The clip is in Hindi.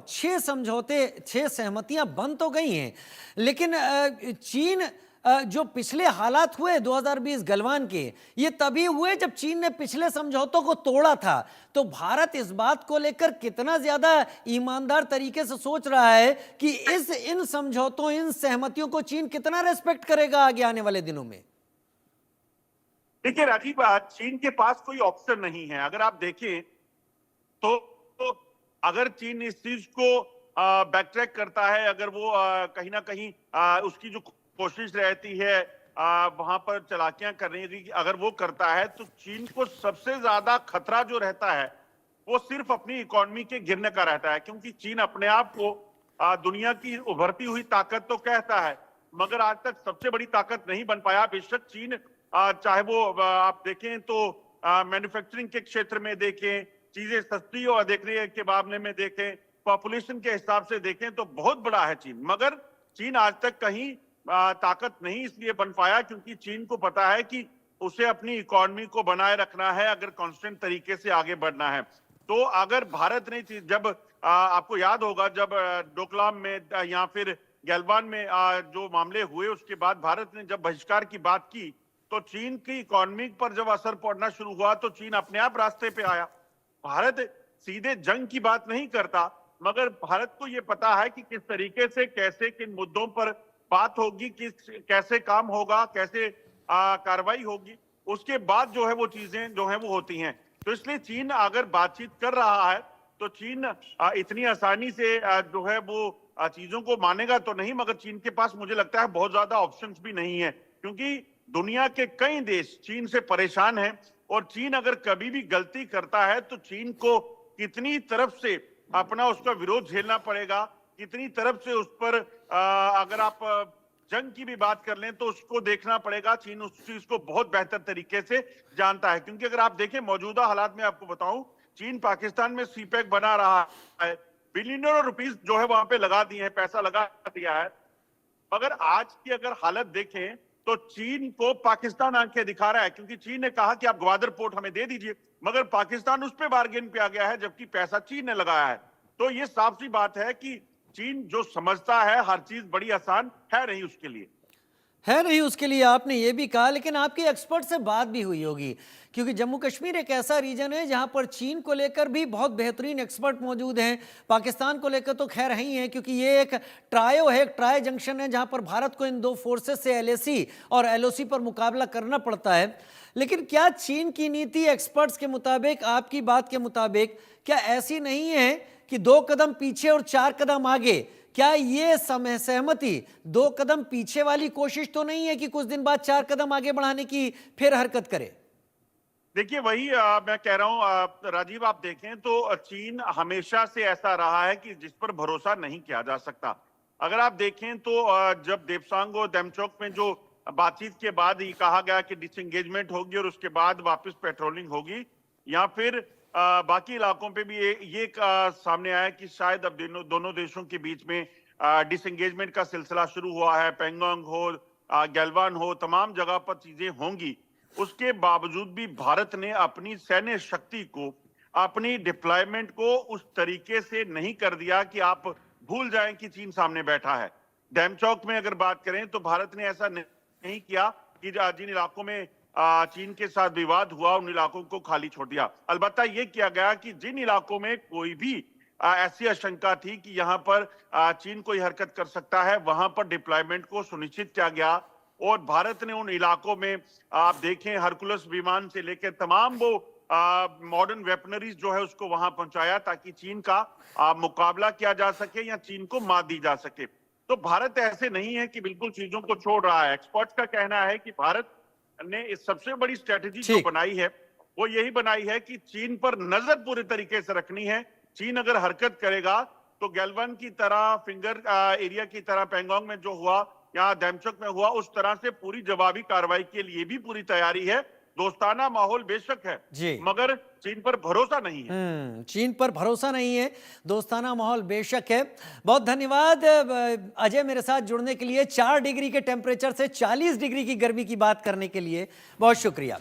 छह सहमतियां बन तो गई हैं, लेकिन चीन जो पिछले हालात हुए 2020 गलवान के, ये तभी हुए जब चीन ने पिछले समझौतों को तोड़ा था। तो भारत इस बात को लेकर कितना ज्यादा ईमानदार तरीके से सोच रहा है कि इन समझौतों, इन सहमतियों को चीन कितना रेस्पेक्ट करेगा आगे आने वाले दिनों में? देखिए राजीव, चीन के पास कोई ऑप्शन नहीं है। अगर आप देखें तो अगर चीन इस चीज को बैक ट्रैक करता है, अगर वो कहीं ना कहीं उसकी जो कोशिश रहती है वहां पर चालाकियां करने की, अगर वो करता है तो चीन को सबसे ज्यादा खतरा जो रहता है वो सिर्फ अपनी इकोनॉमी के गिरने का रहता है। क्योंकि चीन अपने आप को दुनिया की उभरती हुई ताकत तो कहता है, मगर आज तक सबसे बड़ी ताकत नहीं बन पाया। बेशक चीन चाहे वो आप देखें तो मैन्युफैक्चरिंग के क्षेत्र में देखें, चीजें सस्ती और देखने के मामले में देखें, पॉपुलेशन के हिसाब से देखें तो बहुत बड़ा है चीन, मगर चीन आज तक कहीं ताकत नहीं इसलिए बन पाया क्योंकि चीन को पता है कि उसे अपनी इकोनॉमी को बनाए रखना है अगर कांस्टेंट तरीके से आगे बढ़ना है। तो अगर भारत ने जब आपको याद होगा जब डोकलाम में या फिर गलवान में जो मामले हुए, उसके बाद भारत ने जब बहिष्कार की बात की तो चीन की इकोनॉमी पर जब असर पड़ना शुरू हुआ तो चीन अपने आप रास्ते पे आया। भारत सीधे जंग की बात नहीं करता, मगर भारत को यह पता है कि किस तरीके से, कैसे, किन मुद्दों पर बात होगी, कैसे काम होगा, कैसे कार्रवाई होगी, उसके बाद जो है वो चीजें जो है वो होती हैं। तो इसलिए चीन अगर बातचीत कर रहा है तो चीन इतनी आसानी से जो है वो चीजों को मानेगा तो नहीं, मगर चीन के पास मुझे लगता है बहुत ज्यादा ऑप्शंस भी नहीं है क्योंकि दुनिया के कई देश चीन से परेशान हैं और चीन अगर कभी भी गलती करता है तो चीन को कितनी तरफ से अपना उसका विरोध झेलना पड़ेगा, कितनी तरफ से उस पर अगर आप जंग की भी बात कर लें तो उसको देखना पड़ेगा। चीन उस चीज को बहुत बेहतर तरीके से जानता है क्योंकि अगर आप देखें मौजूदा हालात में, आपको बताऊं, चीन पाकिस्तान में सीपैक बना रहा है, बिलियनों रुपीस जो है वहां पे लगा दिए हैं, पैसा लगा दिया है, मगर आज की अगर हालत देखें तो चीन को पाकिस्तान आंखें दिखा रहा है क्योंकि चीन ने कहा कि आप ग्वादर पोर्ट हमें दे दीजिए, मगर पाकिस्तान उस पर बार्गेन पे आ गया है जबकि पैसा चीन ने लगाया है। तो ये साफ सी बात है कि चीन जो समझता है हर चीज बड़ी आसान है नहीं उसके लिए, है नहीं उसके लिए, आपने ये भी कहा। लेकिन आपके एक्सपर्ट से बात भी हुई होगी क्योंकि जम्मू कश्मीर एक ऐसा रीजन है जहां पर चीन को लेकर भी बहुत बेहतरीन एक्सपर्ट मौजूद हैं। पाकिस्तान को लेकर तो खैर ही है क्योंकि ये एक ट्रायो है, एक ट्राई जंक्शन है जहां पर भारत को इन दो फोर्सेस से एलएसी और एलओसी पर मुकाबला करना पड़ता है। लेकिन क्या चीन की नीति एक्सपर्ट्स के मुताबिक, आपकी बात के मुताबिक, क्या ऐसी नहीं है कि 2 कदम पीछे और 4 कदम आगे? क्या ये सहमति 2 कदम पीछे वाली कोशिश तो नहीं है कि कुछ दिन बाद 4 कदम आगे बढ़ाने की फिर हरकत करे? देखिए वही मैं कह रहा हूं राजीव, आप देखें तो चीन हमेशा से ऐसा रहा है कि जिस पर भरोसा नहीं किया जा सकता। अगर आप देखें तो जब देपसांग और डेमचोक में जो बातचीत के बाद ही कहा गया कि डिसएंगेजमेंट होगी और उसके बाद वापस पेट्रोलिंग होगी, या फिर बाकी इलाकों पे भी ये सामने आया कि शायद अब दोनों देशों के बीच में डिसएंगेजमेंट का सिलसिला शुरू हुआ है, पेंगोंग हो, गलवान हो, तमाम जगह पर चीजें होंगी। उसके बावजूद भी भारत ने अपनी सैन्य शक्ति को, अपनी डिप्लॉयमेंट को उस तरीके से नहीं कर दिया कि आप भूल जाएं कि चीन सामने बैठा है। डेमचौक में अगर बात करें तो भारत ने ऐसा नहीं किया कि जिन इलाकों में चीन के साथ विवाद हुआ उन इलाकों को खाली छोड़ दिया। अलबत्ता यह किया गया कि जिन इलाकों में कोई भी ऐसी आशंका थी कि यहां पर चीन कोई हरकत कर सकता है, वहां पर डिप्लॉयमेंट को सुनिश्चित किया गया और भारत ने उन इलाकों में आप देखें हरकुलस विमान से लेकर तमाम वो मॉडर्न वेपनरीज जो है उसको वहां पहुंचाया ताकि चीन का मुकाबला किया जा सके या चीन को मात दी जा सके। तो भारत ऐसे नहीं है कि बिल्कुल चीजों को छोड़ रहा है। एक्सपर्ट्स का कहना है कि भारत ने इस सबसे बड़ी स्ट्रेटेजी जो बनाई है वो यही बनाई है कि चीन पर नजर पूरे तरीके से रखनी है। चीन अगर हरकत करेगा तो गलवान की तरह, फिंगर एरिया की तरह, पेंगोंग में जो हुआ या डेमचोक में हुआ, उस तरह से पूरी जवाबी कार्रवाई के लिए भी पूरी तैयारी है। दोस्ताना माहौल बेशक है मगर चीन पर भरोसा नहीं है। चीन पर भरोसा नहीं है, दोस्ताना माहौल बेशक है। बहुत धन्यवाद अजय मेरे साथ जुड़ने के लिए, 4 डिग्री के टेम्परेचर से 40 डिग्री की गर्मी की बात करने के लिए बहुत शुक्रिया।